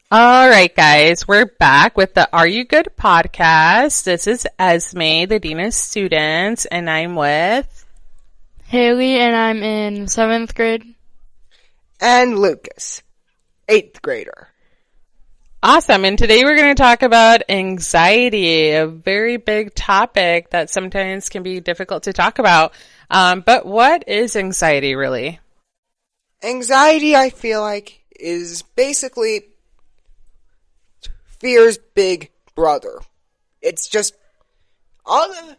All right, guys, we're back with the Are You Good podcast. This is Esme, the Dean of Students, and I'm with Haley, and I'm in 7th grade. And Lucas, 8th grader. Awesome. And today we're going to talk about anxiety, a very big topic that sometimes can be difficult to talk about. But what is anxiety really? Anxiety, I feel like, is basically fear's big brother. It's just all the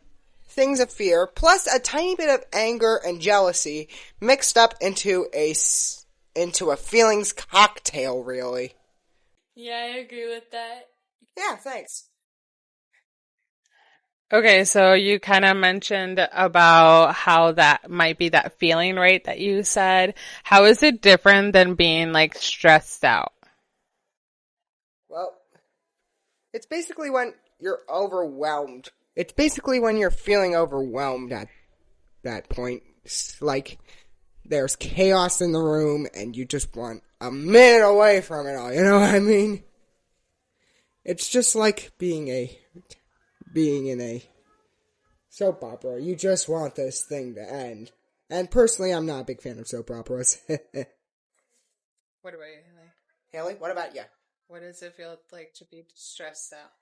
things of fear, plus a tiny bit of anger and jealousy mixed up into a feelings cocktail, really. Yeah, I agree with that. Yeah, thanks. Okay, so you kind of mentioned about how that might be that feeling, right, that you said. How is it different than being like stressed out? Well, it's basically when you're overwhelmed. It's basically when you're feeling overwhelmed at that point. It's like there's chaos in the room and you just want a minute away from it all. You know what I mean? It's just like being in a soap opera. You just want this thing to end. And personally, I'm not a big fan of soap operas. What about you, Haley? Haley, what about you? What does it feel like to be stressed out?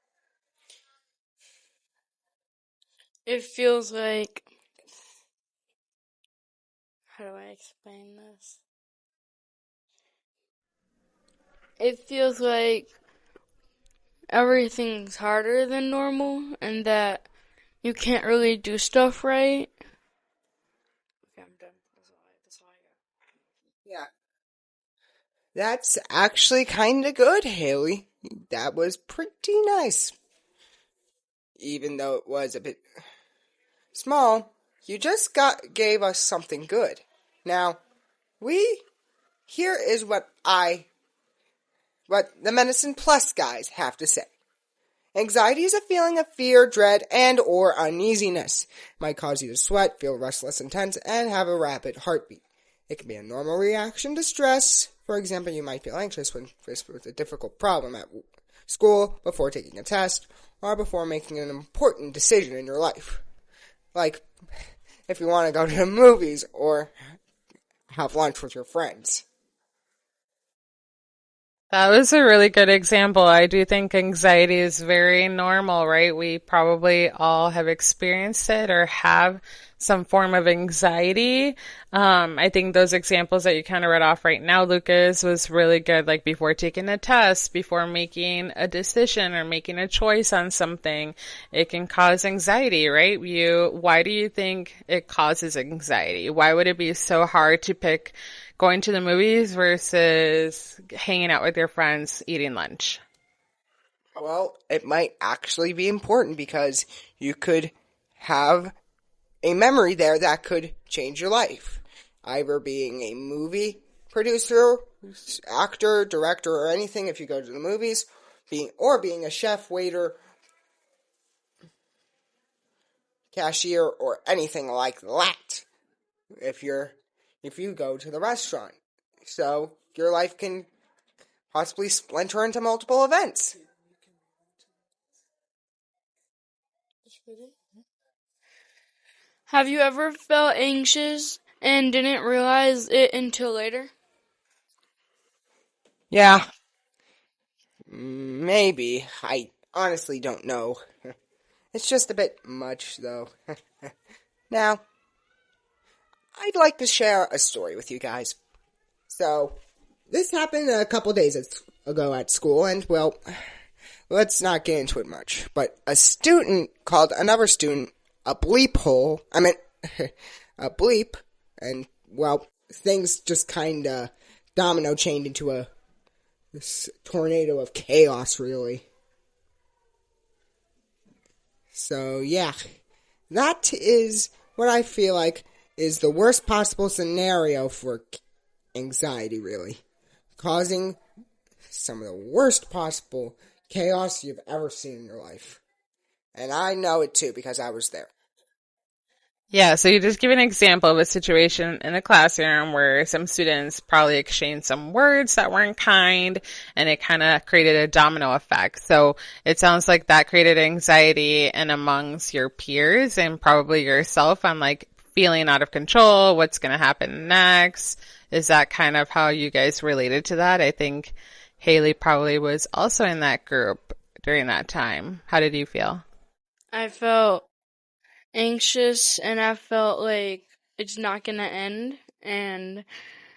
It feels like. How do I explain this? It feels like everything's harder than normal and that you can't really do stuff right. Okay, I'm done. That's all I got. Yeah. That's actually kinda good, Haley. That was pretty nice. Even though it was a bit small, you just gave us something good. Now, here is what the Medicine Plus guys have to say. Anxiety is a feeling of fear, dread, and or uneasiness. It might cause you to sweat, feel restless and tense, and have a rapid heartbeat. It can be a normal reaction to stress. For example, you might feel anxious when faced with a difficult problem at school, before taking a test, or before making an important decision in your life. Like, if you want to go to the movies or have lunch with your friends. That was a really good example. I do think anxiety is very normal, right? We probably all have experienced it or have some form of anxiety. I think those examples that you kind of read off right now, Lucas, was really good. Like before taking a test, before making a decision or making a choice on something, it can cause anxiety, right? Why do you think it causes anxiety? Why would it be so hard to pick going to the movies versus hanging out with your friends eating lunch? Well, it might actually be important because you could have a memory there that could change your life. Either being a movie producer, actor, director, or anything if you go to the movies, being a chef, waiter, cashier, or anything like that. If you go to the restaurant. So your life can possibly splinter into multiple events. Have you ever felt anxious and didn't realize it until later? Yeah, maybe. I honestly don't know. It's just a bit much, though. Now, I'd like to share a story with you guys. So, this happened a couple days ago at school, and, well, let's not get into it much. But a student called another student a bleep hole. I mean, a bleep, and, well, things just kinda domino chained into this tornado of chaos, really. So, yeah, that is what I feel like is the worst possible scenario for anxiety, really. Causing some of the worst possible chaos you've ever seen in your life. And I know it too because I was there. Yeah, so you just give an example of a situation in a classroom where some students probably exchanged some words that weren't kind and it kind of created a domino effect. So it sounds like that created anxiety and amongst your peers and probably yourself on like feeling out of control, what's going to happen next. Is that kind of how you guys related to that? I think Haley probably was also in that group during that time. How did you feel? I felt anxious and I felt like it's not gonna end, and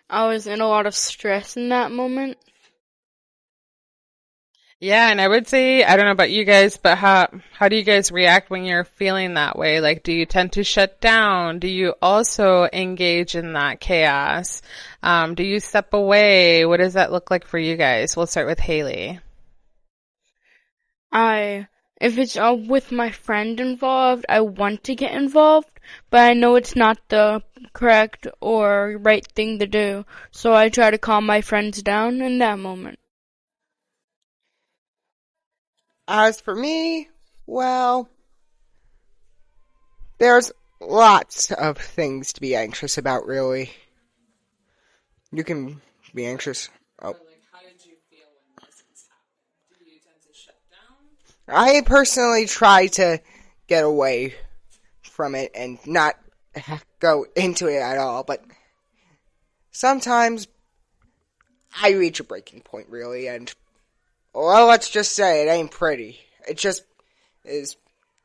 I was in a lot of stress in that moment. Yeah, and I would say, I don't know about you guys, but how do you guys react when you're feeling that way? Like, do you tend to shut down? Do you also engage in that chaos? Do you step away? What does that look like for you guys? We'll start with Haley. I, if it's with my friend involved, I want to get involved, but I know it's not the correct or right thing to do, so I try to calm my friends down in that moment. As for me, well, there's lots of things to be anxious about, really. You can be anxious. Oh. I personally try to get away from it and not go into it at all, but sometimes I reach a breaking point, really, and, well, let's just say it ain't pretty. It just is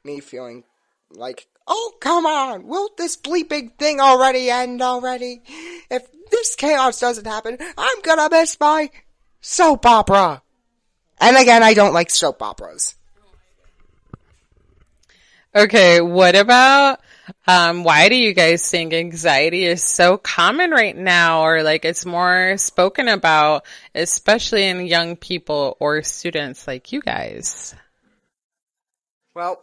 me feeling like, oh, come on, will this bleeping thing already end already? If this chaos doesn't happen, I'm gonna miss my soap opera. And again, I don't like soap operas. Okay, what about why do you guys think anxiety is so common right now or like it's more spoken about, especially in young people or students like you guys? Well,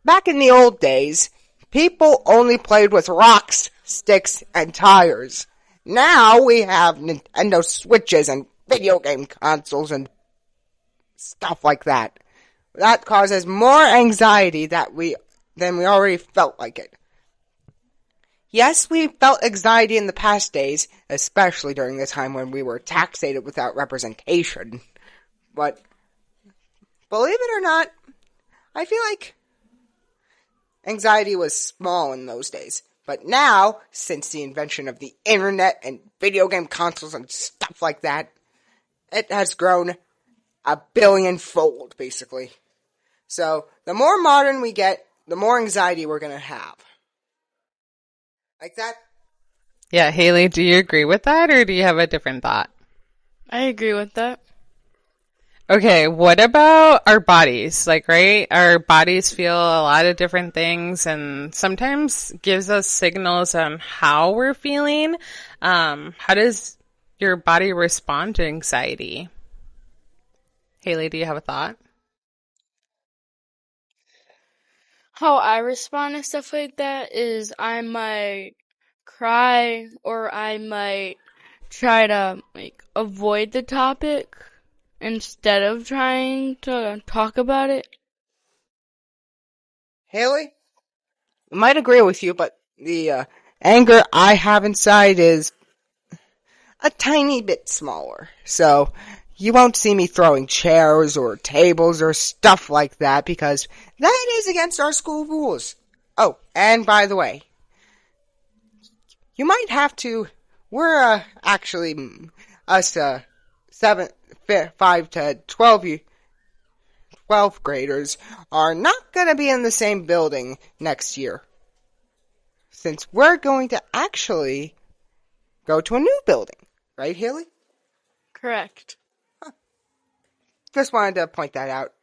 back in the old days, people only played with rocks, sticks, and tires. Now we have Nintendo Switches and video game consoles and stuff like that. That causes more anxiety than we already felt like it. Yes, we felt anxiety in the past days, especially during the time when we were taxated without representation. But believe it or not, I feel like anxiety was small in those days. But now, since the invention of the internet and video game consoles and stuff like that, it has grown a billion-fold, basically. So, the more modern we get, the more anxiety we're going to have. Like that? Yeah, Haley, do you agree with that or do you have a different thought? I agree with that. Okay, what about our bodies? Like, right? Our bodies feel a lot of different things and sometimes gives us signals on how we're feeling. How does your body respond to anxiety? Haley, do you have a thought? How I respond to stuff like that is I might cry or I might try to like avoid the topic instead of trying to talk about it. Haley? I might agree with you, but the anger I have inside is a tiny bit smaller. So, you won't see me throwing chairs or tables or stuff like that because that is against our school rules. Oh, and by the way, you might have to, we're actually, us 5 to 12th graders are not going to be in the same building next year. Since we're going to actually go to a new building. Right, Haley? Correct. Just wanted to point that out.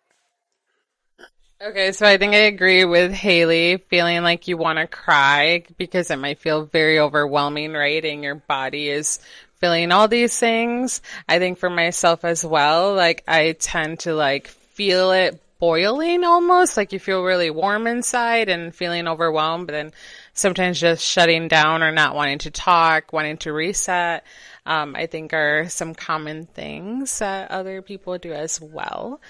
Okay, so I think I agree with Haley, feeling like you want to cry because it might feel very overwhelming, right? And your body is feeling all these things. I think for myself as well, like I tend to like feel it boiling almost, like you feel really warm inside and feeling overwhelmed, but then sometimes just shutting down or not wanting to talk, wanting to reset, I think are some common things that other people do as well.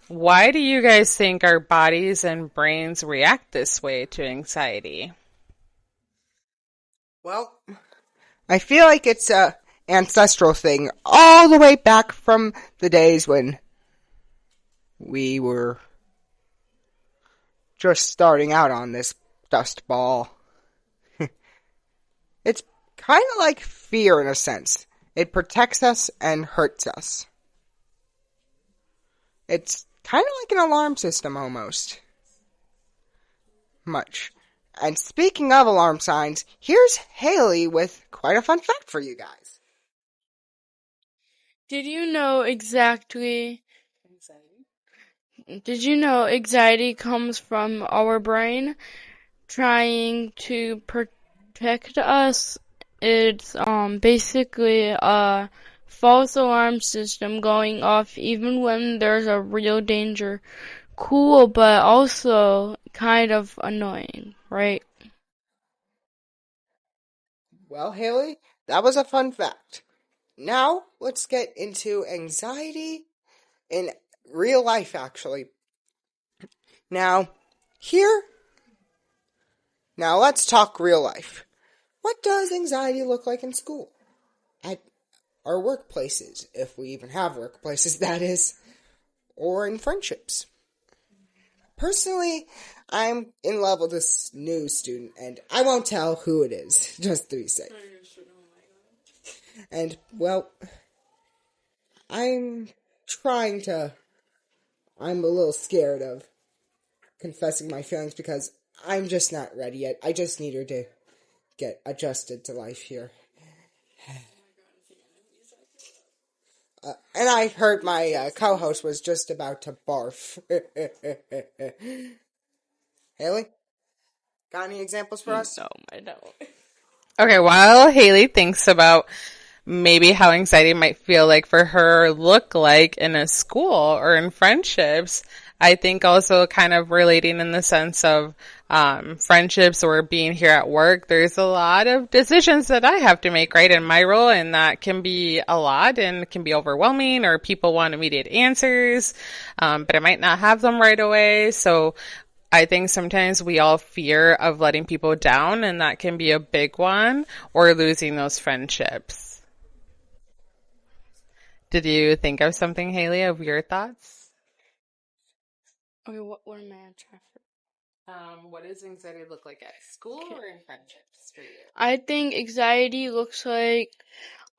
Why do you guys think our bodies and brains react this way to anxiety? Well, I feel like it's a ancestral thing all the way back from the days when we were just starting out on this dust ball. It's kind of like fear in a sense. It protects us and hurts us. It's kind of like an alarm system almost. Much. And speaking of alarm signs, here's Haley with quite a fun fact for you guys. Did you know anxiety comes from our brain trying to protect us? It's basically a false alarm system going off even when there's a real danger. Cool, but also kind of annoying, right? Well, Haley, that was a fun fact. Now, let's get into anxiety in real life, actually. Now, let's talk real life. What does anxiety look like in school? At our workplaces, if we even have workplaces, that is, or in friendships. Personally, I'm in love with this new student, and I won't tell who it is, just to be safe. And, well, I'm a little scared of confessing my feelings because I'm just not ready yet. I just need her to get adjusted to life here. And I heard my co-host was just about to barf. Haley, got any examples for us? No, I don't. Okay, while Haley thinks about maybe how anxiety might feel like for her, look like in a school or in friendships, I think also kind of relating in the sense of friendships or being here at work, there's a lot of decisions that I have to make, right, in my role, and that can be a lot and can be overwhelming, or people want immediate answers, but I might not have them right away. So I think sometimes we all fear of letting people down, and that can be a big one, or losing those friendships. Did you think of something, Haley, of your thoughts? Okay, what am I trying for? What does anxiety look like at school or in friendships for you? I think anxiety looks like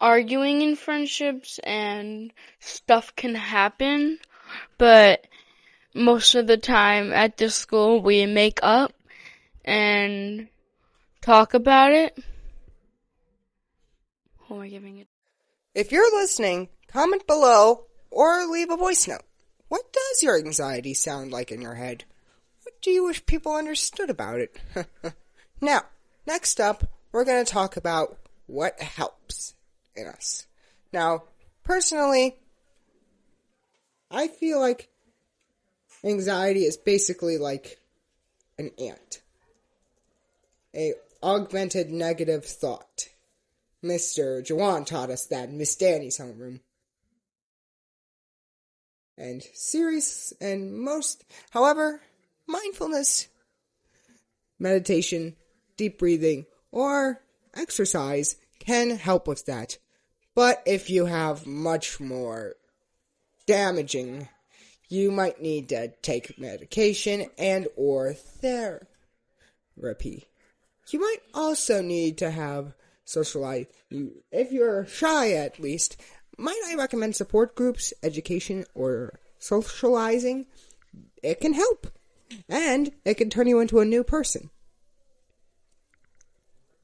arguing in friendships and stuff can happen, but most of the time at this school we make up and talk about it. Who am I giving it? If you're listening, comment below or leave a voice note. What does your anxiety sound like in your head? What do you wish people understood about it? Now, next up, we're going to talk about what helps in us. Now, personally, I feel like anxiety is basically like an ant. A augmented negative thought. Mr. Jawan taught us that in Miss Danny's homeroom. And however, mindfulness, meditation, deep breathing, or exercise can help with that. But if you have much more damaging, you might need to take medication and or therapy. You might also need to have social life. If you're shy, at least, might I recommend support groups, education, or socializing? It can help, and it can turn you into a new person.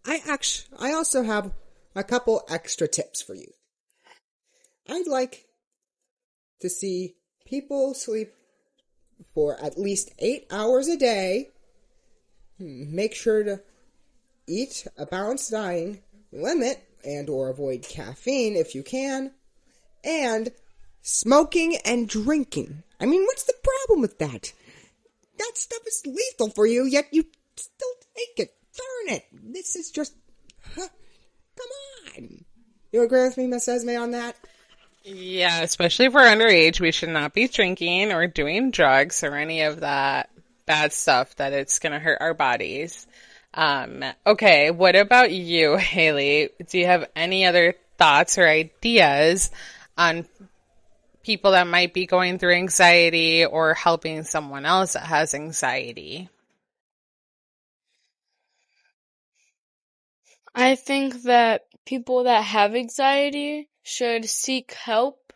I also have a couple extra tips for you. I'd like to see people sleep for at least 8 hours a day. Make sure to eat a balanced diet, limit and or avoid caffeine if you can, and smoking and drinking. I mean, what's the problem with that? That stuff is lethal for you, yet you still take it. Darn it. This is just... come on. You agree with me, Miss Esme, on that? Yeah, especially if we're underage, we should not be drinking or doing drugs or any of that bad stuff that it's going to hurt our bodies. Okay, what about you, Haley? Do you have any other thoughts or ideas on people that might be going through anxiety or helping someone else that has anxiety? I think that people that have anxiety should seek help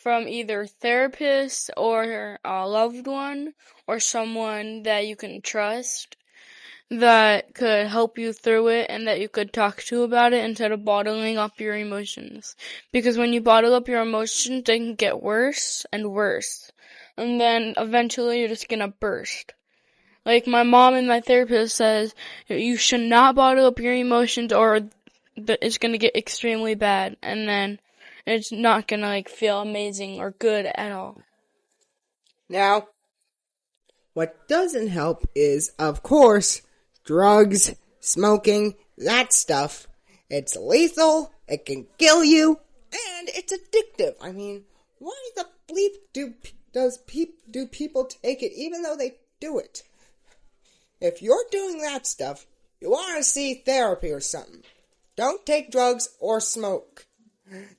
from either therapist or a loved one or someone that you can trust that could help you through it and that you could talk to about it instead of bottling up your emotions. Because when you bottle up your emotions, they can get worse and worse. And then eventually you're just gonna burst. Like my mom and my therapist says, you should not bottle up your emotions or it's gonna get extremely bad. And then it's not gonna feel amazing or good at all. Now, what doesn't help is, of course, drugs, smoking, that stuff. It's lethal, it can kill you, and it's addictive. I mean, why the bleep do people take it even though they do it? If you're doing that stuff, you want to see therapy or something. Don't take drugs or smoke.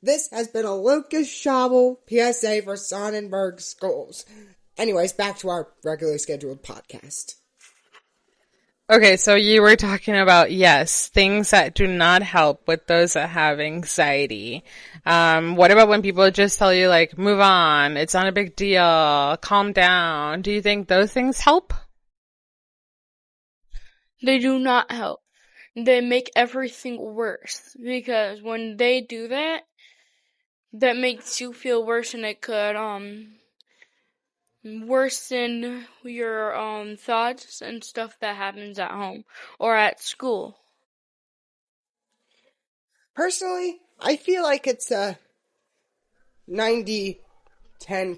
This has been a Lucas Schaubel PSA for Sonnenberg Schools. Anyways, back to our regularly scheduled podcast. Okay, so you were talking about, yes, things that do not help with those that have anxiety. What about when people just tell you, like, move on, it's not a big deal, calm down? Do you think those things help? They do not help. They make everything worse because when they do that, that makes you feel worse and it could worsen your thoughts and stuff that happens at home or at school. Personally, I feel like it's a 90-10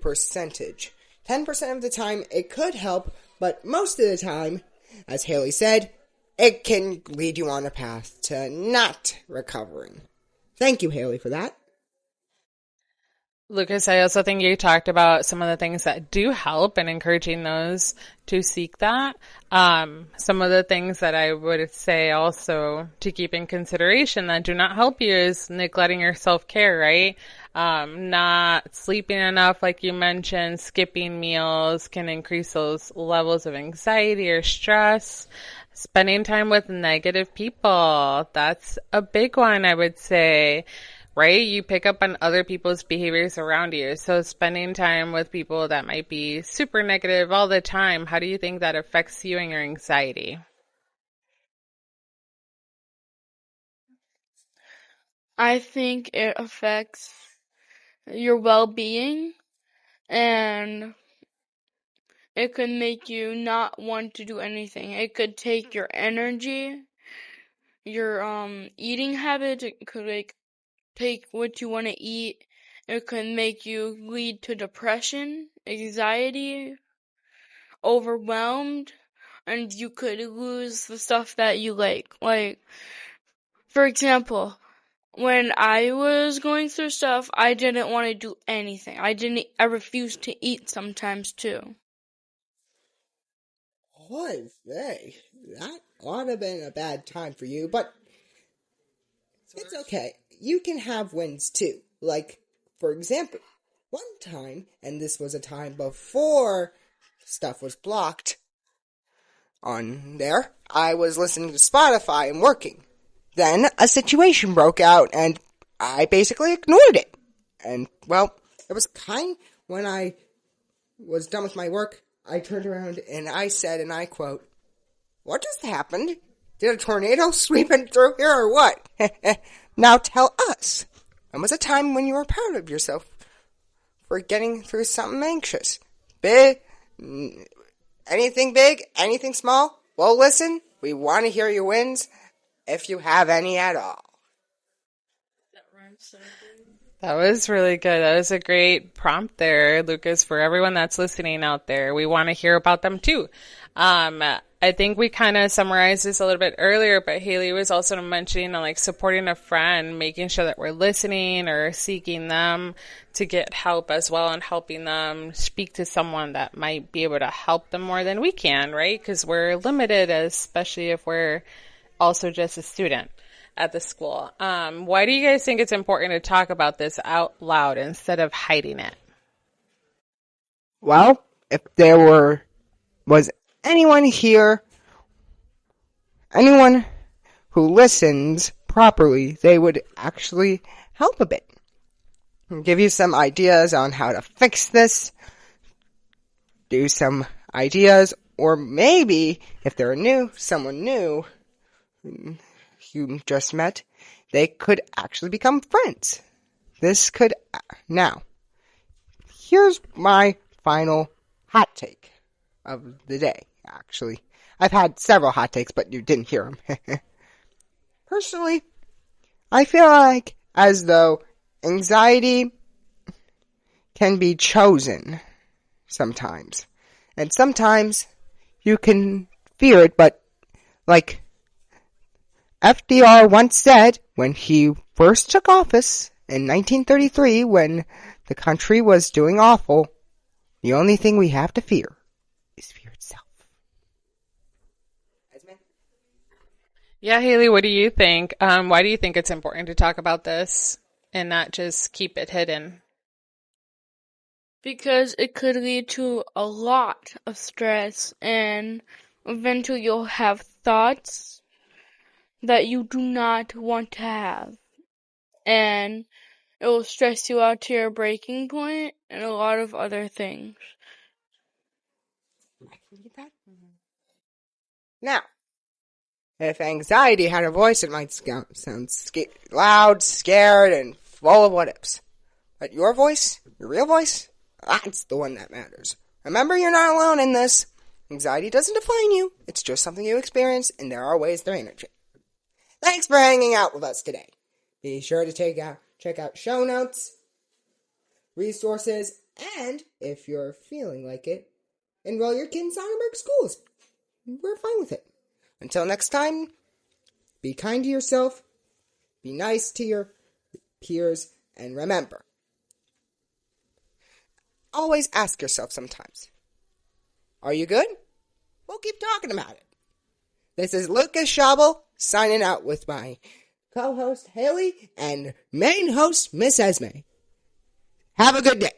percentage. 10% of the time it could help, but most of the time, as Haley said, it can lead you on a path to not recovering. Thank you, Haley, for that. Lucas, I also think you talked about some of the things that do help and encouraging those to seek that. Some of the things that I would say also to keep in consideration that do not help you is neglecting your self-care, right? Not sleeping enough, like you mentioned, skipping meals can increase those levels of anxiety or stress. Spending time with negative people, that's a big one, I would say, right? You pick up on other people's behaviors around you. So spending time with people that might be super negative all the time, how do you think that affects you and your anxiety? I think it affects your well-being and it could make you not want to do anything. It could take your energy, your eating habits, it could take what you want to eat. It could make you lead to depression, anxiety, overwhelmed, and you could lose the stuff that you like. Like, for example, when I was going through stuff, I didn't want to do anything. I refused to eat sometimes too. Oy vey, that ought to have been a bad time for you, but it's okay. You can have wins too. Like, for example, one time, and this was a time before stuff was blocked on there, I was listening to Spotify and working. Then a situation broke out, and I basically ignored it. And, well, it was when I was done with my work, I turned around and I said, and I quote, "What just happened? Did a tornado sweep in through here or what? Now tell us. When was a time when you were proud of yourself for getting through something anxious? Big? Anything big? Anything small? Well, listen, we want to hear your wins, if you have any at all." That was really good. That was a great prompt there, Lucas, for everyone that's listening out there. We want to hear about them too. I think we kind of summarized this a little bit earlier, but Haley was also mentioning like supporting a friend, making sure that we're listening or seeking them to get help as well and helping them speak to someone that might be able to help them more than we can, right? Because we're limited, especially if we're also just a student at the school. Why do you guys think it's important to talk about this out loud instead of hiding it? Well, if there was anyone here, anyone who listens properly, they would actually help a bit. Give you some ideas on how to fix this, do some ideas, or maybe if they're someone new you just met, they could actually become friends. Now, here's my final hot take of the day, actually. I've had several hot takes, but you didn't hear them. Personally, I feel like as though anxiety can be chosen sometimes. And sometimes you can fear it, but like FDR once said when he first took office in 1933, when the country was doing awful, the only thing we have to fear is fear itself. Yeah, Haley, what do you think? Why do you think it's important to talk about this and not just keep it hidden? Because it could lead to a lot of stress, and eventually you'll have thoughts that you do not want to have. And it will stress you out to your breaking point and a lot of other things. I can get that. Now, if anxiety had a voice, it might sound loud, scared, and full of what-ifs. But your voice, your real voice, that's the one that matters. Remember, you're not alone in this. Anxiety doesn't define you. It's just something you experience, and there are ways to manage it. Thanks for hanging out with us today. Be sure to check out show notes, resources, and, if you're feeling like it, enroll your kids in Sonnenberg schools. We're fine with it. Until next time, be kind to yourself, be nice to your peers, and remember, always ask yourself sometimes, are you good? We'll keep talking about it. This is Lucas Schabel signing out with my co-host Haley and main host Miss Esme. Have a good day.